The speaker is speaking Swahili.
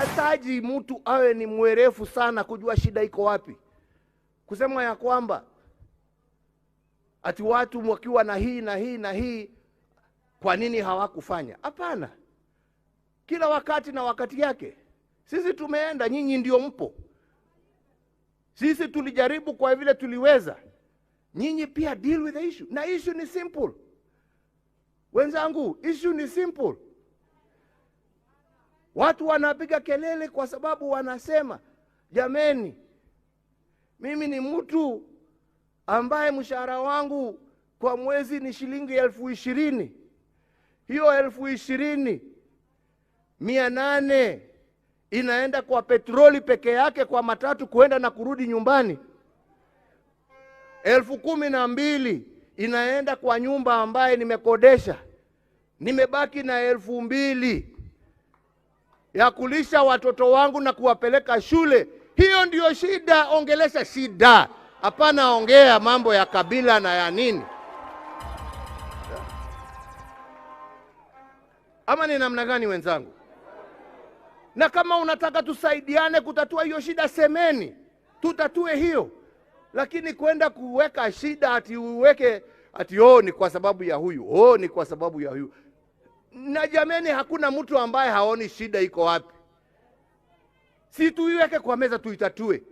Hataji mtu awe ni mwerefu sana kujua shida iko wapi. Kusema ya kwamba ati watu wakiwa na hii na hii na hii, kwa nini hawakufanya? Hapana. Kila wakati na wakati yake. Sisi tumeenda, nyinyi ndio mpo. Sisi tulijaribu kwa vile tuliweza. Nyinyi pia deal with the issue. Na issue ni simple. Wenzangu, issue ni simple. Watu wanapiga kelele kwa sababu wanasema, jameni, mimi ni mtu ambaye mshahara wangu kwa mwezi ni shilingi 20,000. Hiyo 20,000, 800 inaenda kwa petroli peke yake kwa matatu kuenda na kurudi nyumbani. 12,000 inaenda kwa nyumba ambaye nimekodesha. Nimebaki na 2,000 ya kulisha watoto wangu na kuwapeleka shule. Hiyo ndio shida. Ongelesha shida, hapana ongea mambo ya kabila na ya nini. Ama ni namna gani wenzangu? Na kama unataka tusaidiane kutatua hiyo shida, semeni tutatue hiyo. Lakini kwenda kuweka shida ati uweke ati ni kwa sababu ya huyu, ni kwa sababu ya huyu. Na jameni, hakuna mtu ambaye haoni shida iko wapi. Si tuiweke kwa meza tuitatue.